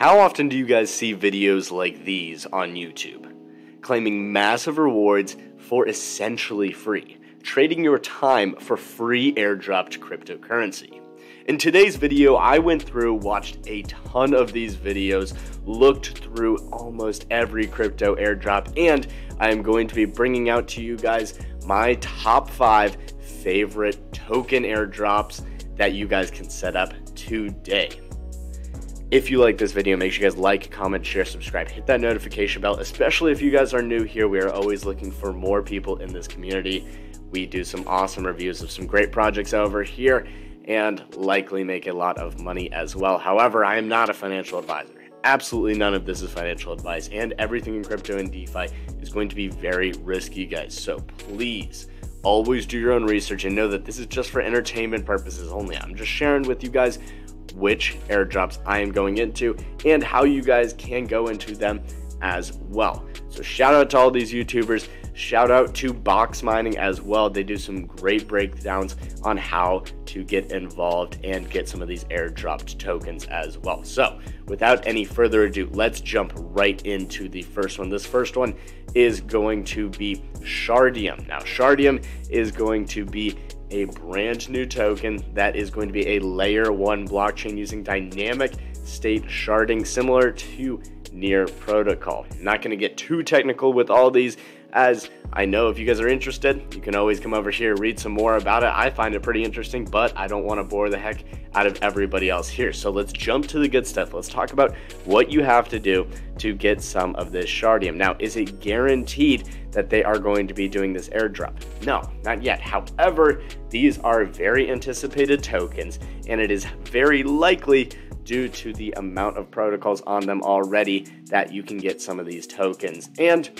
How often do you guys see videos like these on YouTube? Claiming massive rewards for essentially free, trading your time for free airdropped cryptocurrency. In today's video, I went through, watched a ton of these videos, looked through almost every crypto airdrop, and I am going to be bringing out to you guys my top 5 favorite token airdrops that you guys can set up today. If you like this video, make sure you guys like, comment, share, subscribe, hit that notification bell, especially if you guys are new here. We are always looking for more people in this community. We do some awesome reviews of some great projects over here and likely make a lot of money as well. However, I am not a financial advisor. Absolutely none of this is financial advice, and everything in crypto and DeFi is going to be very risky, guys. So please always do your own research and know that this is just for entertainment purposes only. I'm just sharing with you guys which airdrops I am going into and how you guys can go into them as well. So shout out to all these YouTubers, shout out to Box Mining as well. They do some great breakdowns on how to get involved and get some of these airdropped tokens as well. So without any further ado, let's jump right into the first one. This first one is going to be Chardium. Now Chardium is going to be a brand new token that is going to be a layer 1 blockchain using dynamic state sharding, similar to Near protocol. I'm not going to get too technical with all these, as I know if you guys are interested, you can always come over here, read some more about it. I find it pretty interesting, but I don't want to bore the heck out of everybody else here. So let's jump to the good stuff. Let's talk about what you have to do to get some of this Shardium. Now, is it guaranteed that they are going to be doing this airdrop? No, not yet. However, these are very anticipated tokens, and it is very likely, due to the amount of protocols on them already, that you can get some of these tokens. And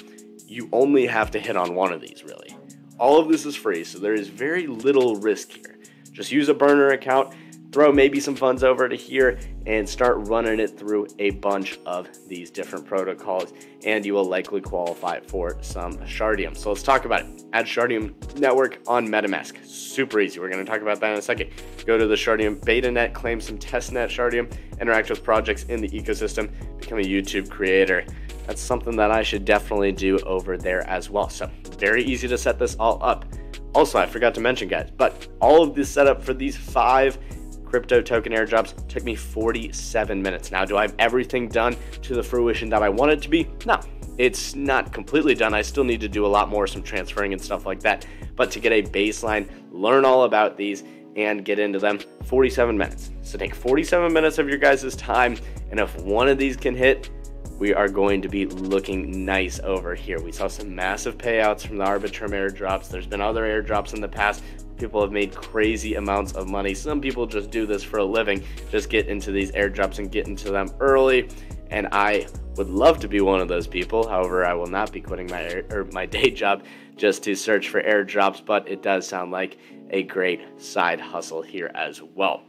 you only have to hit on one of these, really. All of this is free, so there is very little risk here. Just use a burner account, throw maybe some funds over to here, and start running it through a bunch of these different protocols, and you will likely qualify for some Shardium. So let's talk about it. Add Shardium network on MetaMask. Super easy. We're going to talk about that in a second. Go to the Shardium beta net, claim some testnet Shardium, interact with projects in the ecosystem, become a YouTube creator. That's something that I should definitely do over there as well. So very easy to set this all up. Also, I forgot to mention, guys, but all of this setup for these 5 crypto token airdrops took me 47 minutes. Now, do I have everything done to the fruition that I want it to be? No, it's not completely done. I still need to do a lot more, some transferring and stuff like that. But to get a baseline, learn all about these and get into them, 47 minutes. So take 47 minutes of your guys' time, and if one of these can hit, we are going to be looking nice over here. We saw some massive payouts from the Arbitrum airdrops. There's been other airdrops in the past. People have made crazy amounts of money. Some people just do this for a living, just get into these airdrops and get into them early. And I would love to be one of those people. However, I will not be quitting my day job just to search for airdrops, but it does sound like a great side hustle here as well.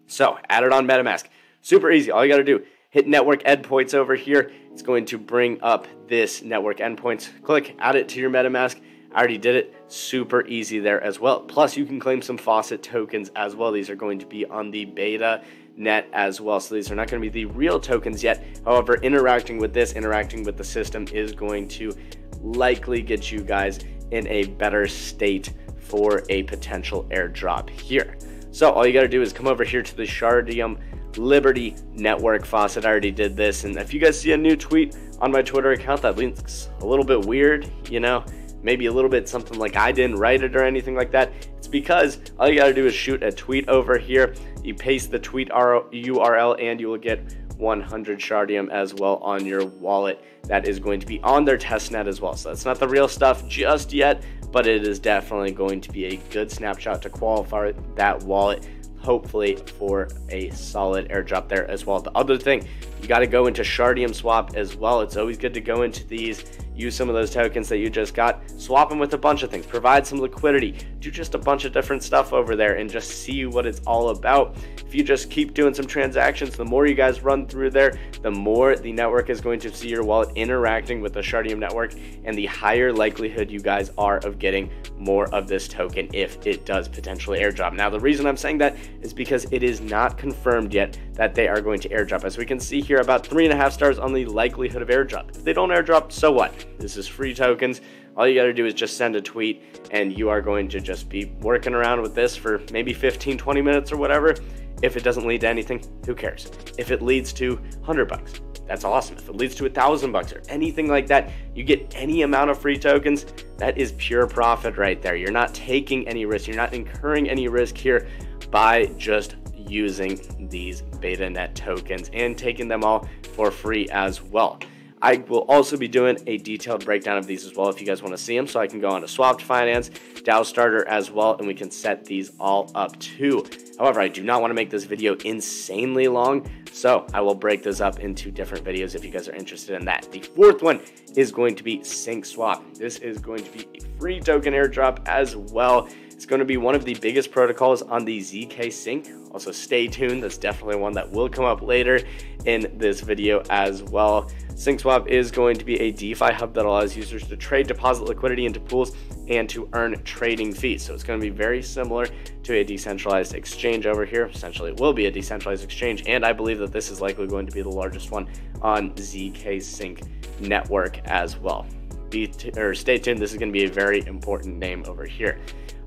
So add it on MetaMask. Super easy. All you got to do, hit network endpoints over here. It's going to bring up this network endpoints. Click, add it to your MetaMask. I already did it. Super easy there as well. Plus, you can claim some faucet tokens as well. These are going to be on the beta net as well. So these are not going to be the real tokens yet. However, interacting with the system is going to likely get you guys in a better state for a potential airdrop here. So all you got to do is come over here to the Chardium Liberty Network faucet. I already did this, and if you guys see a new tweet on my Twitter account that looks a little bit weird, you know, maybe a little bit something like I didn't write it or anything like that, it's because all you got to do is shoot a tweet over here. You paste the tweet URL and you will get 100 Shardium as well on your wallet. That is going to be on their testnet as well. So that's not the real stuff just yet, but it is definitely going to be a good snapshot to qualify that wallet, hopefully for a solid airdrop there as well. The other thing, you got to go into Shardium swap as well. It's always good to go into these, use some of those tokens that you just got, swap them with a bunch of things, provide some liquidity, do just a bunch of different stuff over there and just see what it's all about. If you just keep doing some transactions, the more you guys run through there, the more the network is going to see your wallet interacting with the Shardium network, and the higher likelihood you guys are of getting more of this token if it does potentially airdrop. Now, the reason I'm saying that is because it is not confirmed yet that they are going to airdrop. As we can see here about 3.5 stars on the likelihood of airdrop. If they don't airdrop, so what? This is free tokens. All you got to do is just send a tweet, and you are going to just be working around with this for maybe 15-20 minutes or whatever. If it doesn't lead to anything, who cares? If it leads to $100, that's awesome. If it leads to $1,000 or anything like that, you get any amount of free tokens, that is pure profit right there. You're not taking any risk. You're not incurring any risk here by just using these beta net tokens and taking them all for free as well. I will also be doing a detailed breakdown of these as well if you guys want to see them, so I can go on to Swapped Finance, DAO Starter as well, and we can set these all up too. However, I do not want to make this video insanely long, so I will break this up into different videos if you guys are interested in that. The fourth one is going to be Sync Swap. This is going to be a free token airdrop as well. It's going to be one of the biggest protocols on the zkSync. Also stay tuned, that's definitely one that will come up later in this video as well. SyncSwap is going to be a DeFi hub that allows users to trade, deposit liquidity into pools, and to earn trading fees. So it's going to be very similar to a decentralized exchange over here. Essentially, it will be a decentralized exchange, and I believe that this is likely going to be the largest one on zkSync network as well. Stay tuned, this is going to be a very important name over here.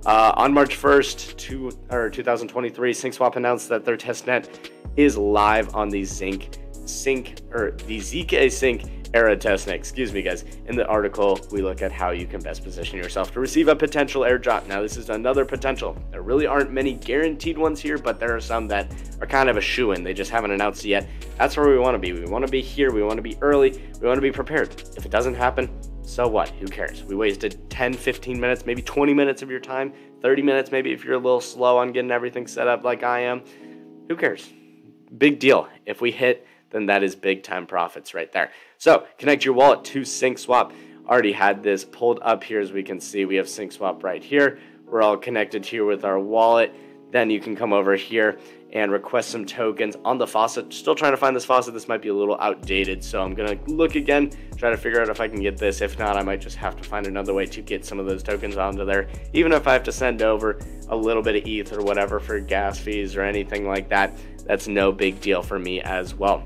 On March 1st, 2023, SyncSwap announced that their testnet is live on the zkSync era testnet. Excuse me, guys. In the article, we look at how you can best position yourself to receive a potential airdrop. Now, this is another potential. There really aren't many guaranteed ones here, but there are some that are kind of a shoo-in. They just haven't announced it yet. That's where we want to be. We want to be here. We want to be early. We want to be prepared. If it doesn't happen, so what? Who cares? We wasted 10, 15 minutes, maybe 20 minutes of your time, 30 minutes maybe if you're a little slow on getting everything set up like I am. Who cares? Big deal. If we hit, then that is big time profits right there. So connect your wallet to SyncSwap. Already had this pulled up here, as we can see. We have SyncSwap right here. We're all connected here with our wallet. Then you can come over here and request some tokens on the faucet. Still trying to find this faucet. This might be a little outdated, so I'm gonna look again, try to figure out if I can get this. If not, I might just have to find another way to get some of those tokens onto there, even if I have to send over a little bit of ETH or whatever for gas fees or anything like that. That's no big deal for me as well.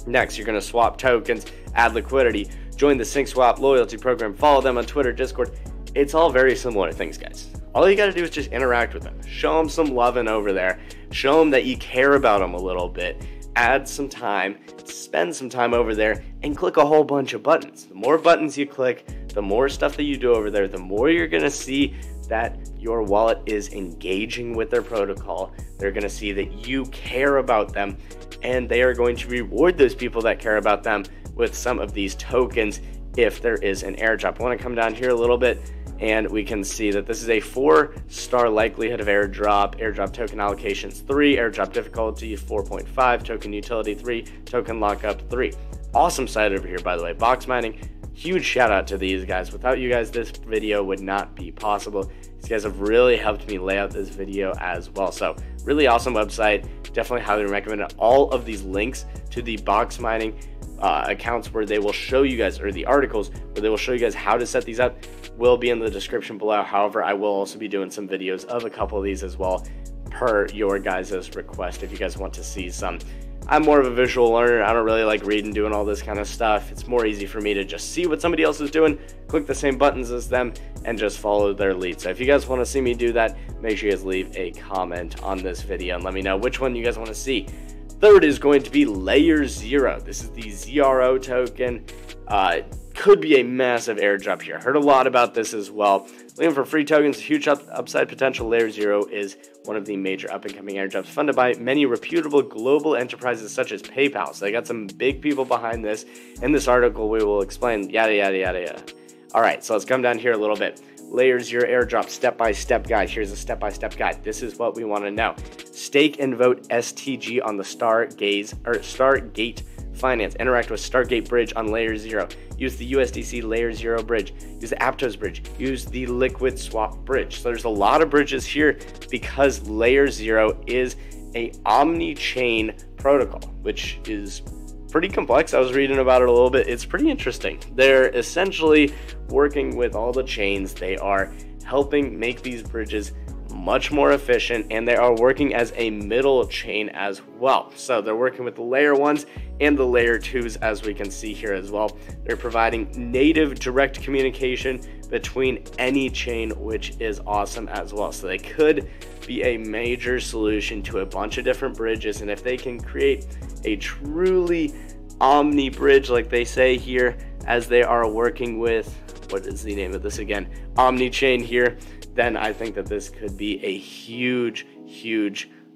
Next, you're gonna swap tokens, add liquidity, join the SyncSwap loyalty program, follow them on Twitter, Discord. It's all very similar things, guys. All you gotta do is just interact with them. Show them some loving over there. Show them that you care about them a little bit. Add some time, spend some time over there, and click a whole bunch of buttons. The more buttons you click, the more stuff that you do over there, the more you're gonna see that your wallet is engaging with their protocol. They're gonna see that you care about them, and they are going to reward those people that care about them with some of these tokens if there is an airdrop. I wanna come down here a little bit, and we can see that this is a 4-star likelihood of airdrop. Airdrop token allocations 3, airdrop difficulty 4.5, token utility 3, token lockup 3. Awesome site over here, by the way. Box mining, huge shout out to these guys. Without you guys, this video would not be possible. These guys have really helped me lay out this video as well. So really awesome website. Definitely highly recommend it. All of these links to the box mining accounts where they will show you guys, or the articles where they will show you guys how to set these up, will be in the description below. However, I will also be doing some videos of a couple of these as well per your guys' request if you guys want to see some. I'm more of a visual learner. I don't really like reading, doing all this kind of stuff. It's more easy for me to just see what somebody else is doing, click the same buttons as them, and just follow their lead. So if you guys want to see me do that, make sure you guys leave a comment on this video and let me know which one you guys want to see. Third is going to be LayerZero. This is the ZRO token. Could be a massive airdrop here. Heard a lot about this as well. Looking for free tokens, huge upside potential. LayerZero is one of the major up-and-coming airdrops funded by many reputable global enterprises such as PayPal. So they got some big people behind this. In this article, we will explain yada, yada, yada, yada. All right, so let's come down here a little bit. LayerZero airdrop step-by-step guide. Here's a step-by-step guide. This is what we want to know. Stake and vote STG on the Stargate Finance. Interact with Stargate Bridge on LayerZero. Use the USDC LayerZero bridge. Use the Aptos bridge. Use the Liquid Swap bridge. So there's a lot of bridges here because LayerZero is a omni-chain protocol, which is pretty complex. I was reading about it a little bit. It's pretty interesting. They're essentially working with all the chains. They are helping make these bridges much more efficient, and they are working as a middle chain as well. So they're working with the layer 1s and the layer 2s, as we can see here as well. They're providing native direct communication between any chain, which is awesome as well. So they could be a major solution to a bunch of different bridges, and if they can create a truly omni bridge, like they say here, as they are working with, what is the name of this again, omni chain here, then I think that this could be a huge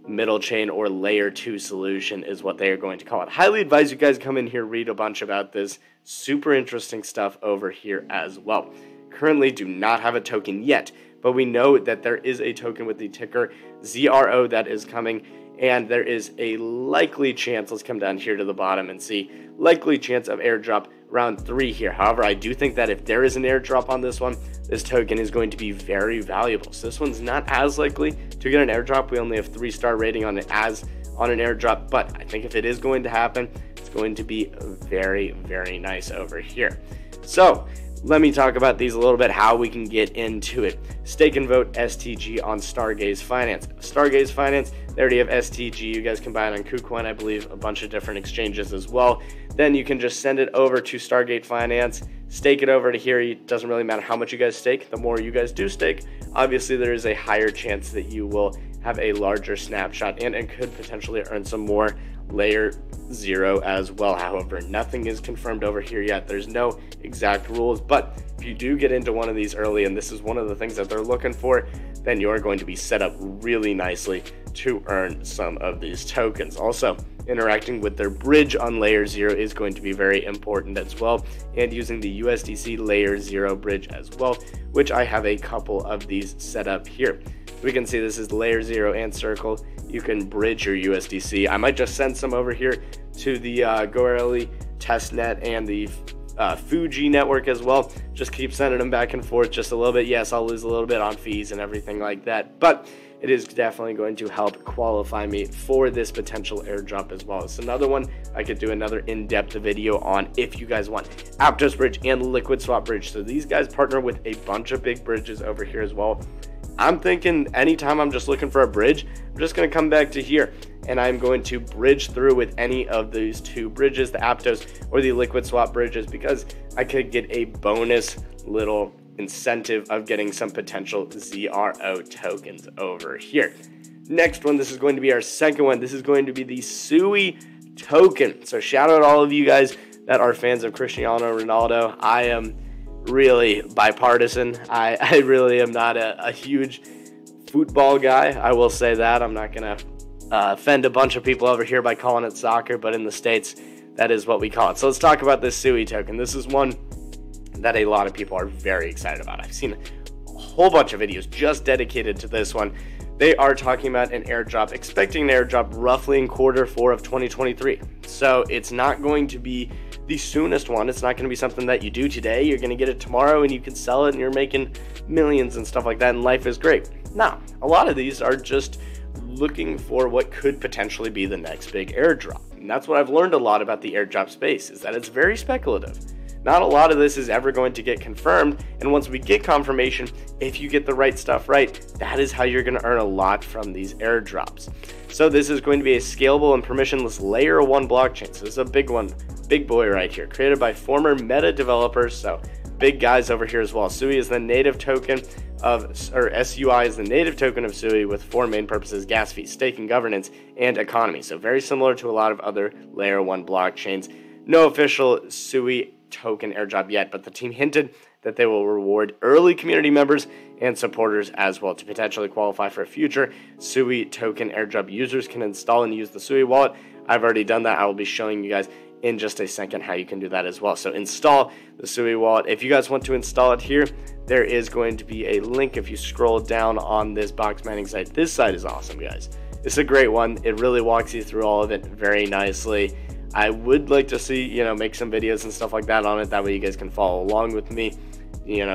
middle chain or layer 2 solution is what they are going to call it. Highly advise you guys come in here, read a bunch about this. Super interesting stuff over here as well. Currently do not have a token yet, but we know that there is a token with the ticker ZRO that is coming, and there is a likely chance, let's come down here to the bottom and see, likely chance of airdrop round 3 here. However, I do think that if there is an airdrop on this one, this token is going to be very valuable. So this one's not as likely to get an airdrop. We only have 3-star rating on it as on an airdrop, but I think if it is going to happen, it's going to be very nice over here. So let me talk about these a little bit, how we can get into it. Stake and vote STG on Stargaze Finance. Stargaze Finance, they already have STG. You guys can buy it on KuCoin, I believe, a bunch of different exchanges as well. Then you can just send it over to Stargate Finance, stake it over to here. It doesn't really matter how much you guys stake. The more you guys do stake, obviously there is a higher chance that you will have a larger snapshot and could potentially earn some more LayerZero as well. However, nothing is confirmed over here yet. There's no exact rules, but if you do get into one of these early, and this is one of the things that they're looking for, then you're going to be set up really nicely to earn some of these tokens. Also, interacting with their bridge on LayerZero is going to be very important as well, and using the USDC LayerZero bridge as well, which I have a couple of these set up here. We can see this is LayerZero and Circle. You can bridge your USDC. I might just send some over here to the Goerli testnet and the Fuji network as well. Just keep sending them back and forth just a little bit. Yes, I'll lose a little bit on fees and everything like that, but it is definitely going to help qualify me for this potential airdrop as well. It's another one I could do another in-depth video on if you guys want. Aptos Bridge and Liquid Swap Bridge. So these guys partner with a bunch of big bridges over here as well. I'm thinking anytime I'm just looking for a bridge, I'm just going to come back to here and I'm going to bridge through with any of these two bridges, the Aptos or the Liquid Swap bridges, because I could get a bonus little incentive of getting some potential ZRO tokens over here. Next one, this is going to be our second one. This is going to be the SUI token. So shout out all of you guys that are fans of Cristiano Ronaldo. I am really bipartisan. I really am not a huge football guy. I will say that. I'm not going to offend a bunch of people over here by calling it soccer, but in the States, that is what we call it. So let's talk about this SUI token. This is one that a lot of people are very excited about. I've seen a whole bunch of videos just dedicated to this one. They are talking about an airdrop, expecting an airdrop roughly in Q4 of 2023. So it's not going to be the soonest one. It's not going to be something that you do today. You're going to get it tomorrow and you can sell it and you're making millions and stuff like that and life is great. No, a lot of these are just looking for what could potentially be the next big airdrop. And that's what I've learned a lot about the airdrop space, is that it's very speculative. Not a lot of this is ever going to get confirmed, and once we get confirmation, if you get the right stuff right, that is how you're going to earn a lot from these airdrops. So this is going to be a scalable and permissionless layer 1 blockchain. So this is a big one, big boy right here, created by former Meta developers, so big guys over here as well. SUI is the native token of, or SUI is the native token of SUI with 4 main purposes: gas fees, staking, governance, and economy. So very similar to a lot of other layer 1 blockchains. No official SUI token airdrop yet, but the team hinted that they will reward early community members and supporters as well. To potentially qualify for a future SUI token airdrop, users can install and use the SUI wallet. I've already done that. I will be showing you guys in just a second how you can do that as well. So install the SUI wallet. If you guys want to install it here, there is going to be a link if you scroll down on this box mining site. This site is awesome, guys. It's a great one. It really walks you through all of it very nicely. I would like to see, make some videos and stuff like that on it. That way you guys can follow along with me,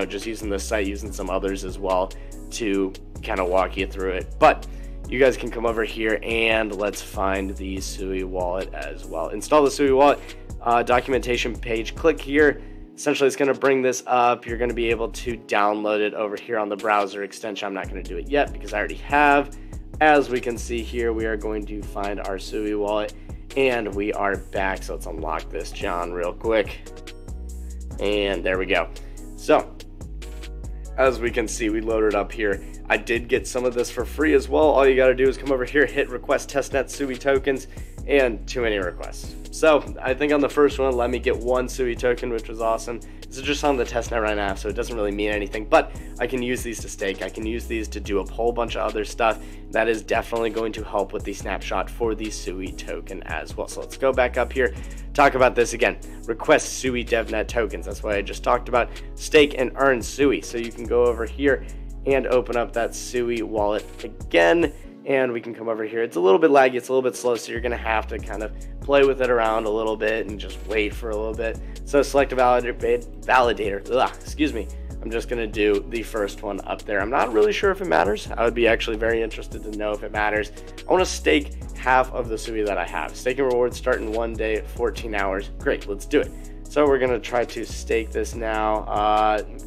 just using this site, using some others as well to kind of walk you through it. But you guys can come over here and let's find the SUI wallet as well. Install the SUI wallet documentation page. Click here, Essentially, it's going to bring this up. You're going to be able to download it over here on the browser extension. I'm not going to do it yet because I already have. As we can see here, we are going to find our SUI wallet, and we are back. So let's unlock this John real quick. And there we go. So as we can see, we loaded up here. I did get some of this for free as well. All you got to do is come over here, hit request testnet SUI tokens, and too many requests. So I think on the first one, let me get one SUI token, which was awesome. This is just on the testnet right now, so it doesn't really mean anything, but I can use these to stake. I can use these to do a whole bunch of other stuff. That is definitely going to help with the snapshot for the SUI token as well. So let's go back up here, talk about this again. Request SUI DevNet tokens. That's what I just talked about. Stake and earn SUI. So you can go over here and open up that SUI wallet again, and we can come over here. It's a little bit laggy, it's a little bit slow, so you're gonna have to kind of play with it around a little bit and just wait for a little bit. So select a validator, excuse me. I'm just gonna do the first one up there. I'm not really sure if it matters. I would be actually very interested to know if it matters. I wanna stake half of the SUI that I have. Staking rewards start in 1 day, 14 hours. Great, let's do it. So we're gonna try to stake this now.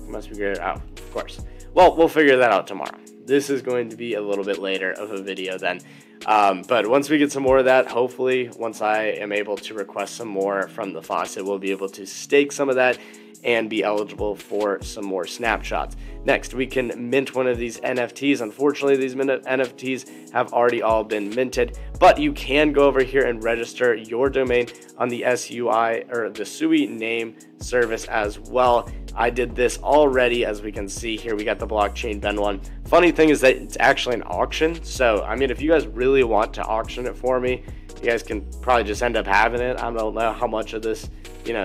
Must be great, oh, of course. Well, we'll figure that out tomorrow. This is going to be a little bit later of a video then. But once we get some more of that, hopefully, once I am able to request some more from the faucet, we'll be able to stake some of that and be eligible for some more snapshots. Next, we can mint one of these NFTs. Unfortunately, these NFTs have already all been minted, but you can go over here and register your domain on the SUI or the SUI name service as well. I did this already, as we can see here. We got the blockchain Ben one. Funny thing is that it's actually an auction. So, I mean, if you guys really want to auction it for me, you guys can probably just end up having it. I don't know how much of this,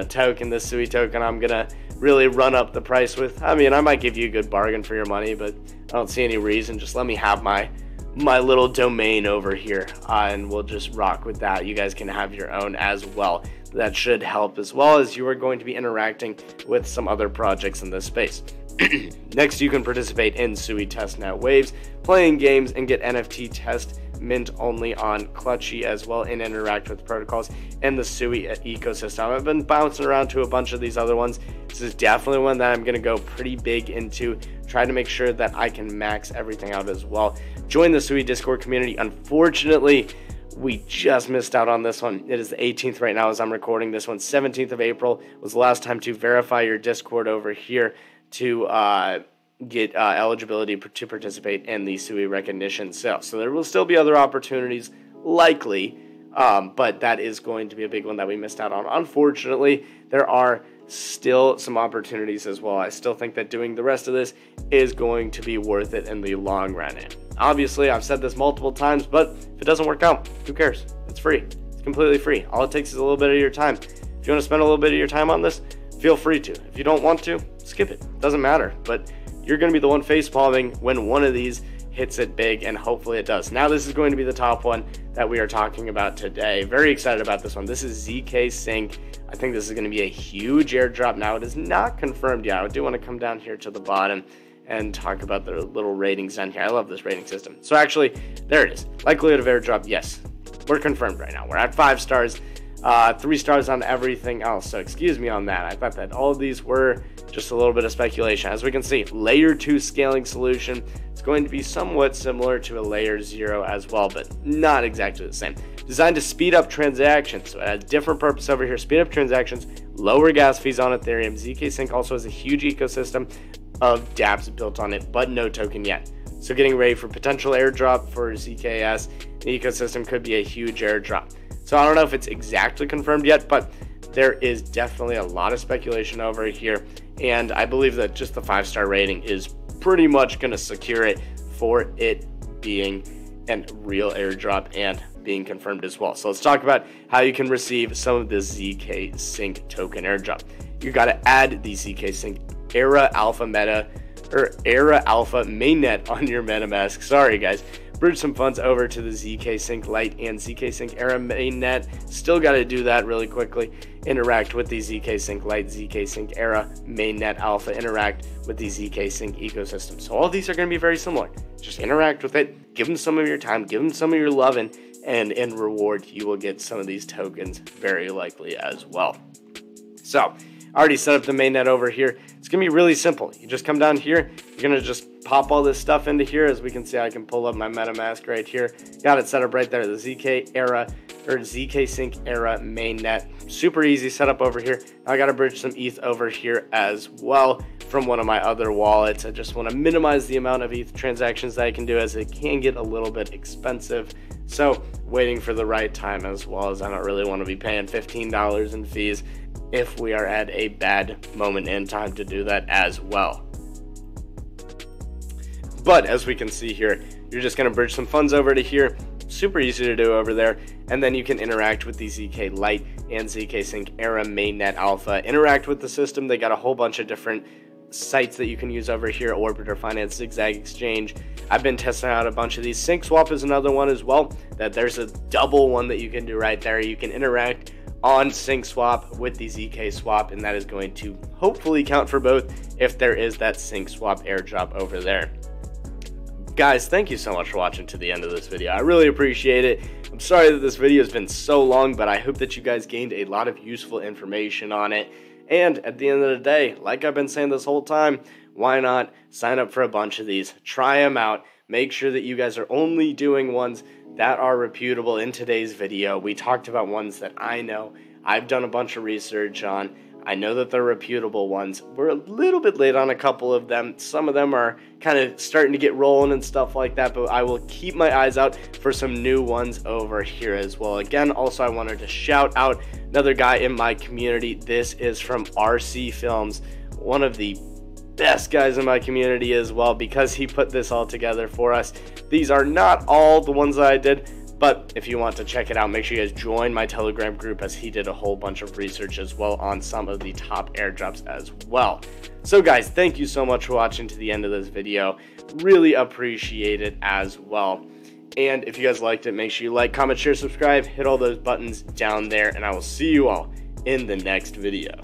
token, this SUI token, I'm gonna really run up the price with. I mean, I might give you a good bargain for your money, but I don't see any reason. Just let me have my little domain over here, and we'll just rock with that. You guys can have your own as well. That should help, as well as you are going to be interacting with some other projects in this space. Next, you can participate in SUI testnet waves, playing games, and get NFT test mint only on Clutchy as well, and interact with protocols and the SUI ecosystem. I've been bouncing around to a bunch of these other ones. This is definitely one that I'm going to go pretty big into, try to make sure that I can max everything out as well. Join the SUI Discord community. Unfortunately, we just missed out on this one. It is the 18th right now as I'm recording this one. 17th of April was the last time to verify your Discord over here to get eligibility to participate in the SUI recognition sale. So there will still be other opportunities, likely, but that is going to be a big one that we missed out on. Unfortunately, there are still some opportunities as well. I still think that doing the rest of this is going to be worth it in the long run. And obviously, I've said this multiple times, but if it doesn't work out, who cares? It's free. It's completely free. All it takes is a little bit of your time. If you want to spend a little bit of your time on this, feel free to. If you don't want to, skip it. Doesn't matter. But you're going to be the one facepalming when one of these hits it big, and hopefully it does. Now this is going to be the top one that we are talking about today. Very excited about this one. This is zkSync. I think this is going to be a huge airdrop. Now it is not confirmed yet. I do want to come down here to the bottom and talk about the little ratings down here. I love this rating system. So actually, there it is. Likelihood of airdrop, yes. We're confirmed right now. We're at 5 stars, 3 stars on everything else. So excuse me on that. I thought that all of these were just a little bit of speculation. As we can see, layer 2 scaling solution. It's going to be somewhat similar to a LayerZero as well, but not exactly the same. Designed to speed up transactions. So it has a different purpose over here. Speed up transactions, lower gas fees on Ethereum. zkSync also has a huge ecosystem of dApps built on it, but no token yet. So getting ready for potential airdrop for zkS. The ecosystem could be a huge airdrop. So I don't know if it's exactly confirmed yet, but there is definitely a lot of speculation over here. And I believe that just the 5-star rating is pretty much going to secure it for it being a real airdrop and being confirmed as well. So let's talk about how you can receive some of the zkSync token airdrop. You got to add the zkSync Era Alpha mainnet on your MetaMask. Sorry guys. Bridge some funds over to the zkSync Lite and zkSync Era mainnet. Still got to do that really quickly. Interact with the zkSync Lite, zkSync Era mainnet Alpha. Interact with the zkSync ecosystem. So all these are going to be very similar. Just interact with it. Give them some of your time. Give them some of your loving. And in reward, you will get some of these tokens very likely as well. So I already set up the mainnet over here. It's going to be really simple. You just come down here. You're going to just pop all this stuff into here. As we can see, I can pull up my MetaMask right here. Got it set up right there. The zkSync era mainnet. Super easy setup over here. Now I got to bridge some ETH over here as well from one of my other wallets. I just want to minimize the amount of ETH transactions that I can do, as it can get a little bit expensive. So waiting for the right time, as well as I don't really want to be paying $15 in fees if we are at a bad moment in time to do that as well. But as we can see here, you're just going to bridge some funds over to here. Super easy to do over there, and then you can interact with the zk Lite and zkSync era mainnet alpha. Interact with the system. They got a whole bunch of different sites that you can use over here: Orbiter, Finance, Zigzag Exchange. I've been testing out a bunch of these. SyncSwap is another one as well, that there's a double one that you can do right there. You can interact on SyncSwap with the zkSwap, and that is going to hopefully count for both if there is that SyncSwap airdrop over there. Guys, thank you so much for watching to the end of this video. I really appreciate it. I'm sorry that this video has been so long, but I hope that you guys gained a lot of useful information on it. And at the end of the day, like I've been saying this whole time, why not sign up for a bunch of these? Try them out. Make sure that you guys are only doing ones that are reputable. In today's video, we talked about ones that I know. I've done a bunch of research on. I know that they're reputable ones. We're a little bit late on a couple of them. Some of them are kind of starting to get rolling and stuff like that, but I will keep my eyes out for some new ones over here as well. Again, also I wanted to shout out another guy in my community. This is from RC Films, one of the best guys in my community as well, because he put this all together for us. These are not all the ones that I did, but if you want to check it out, make sure you guys join my Telegram group, as he did a whole bunch of research as well on some of the top airdrops as well. So guys, thank you so much for watching to the end of this video. Really appreciate it as well. And if you guys liked it, make sure you like, comment, share, subscribe, hit all those buttons down there, and I will see you all in the next video.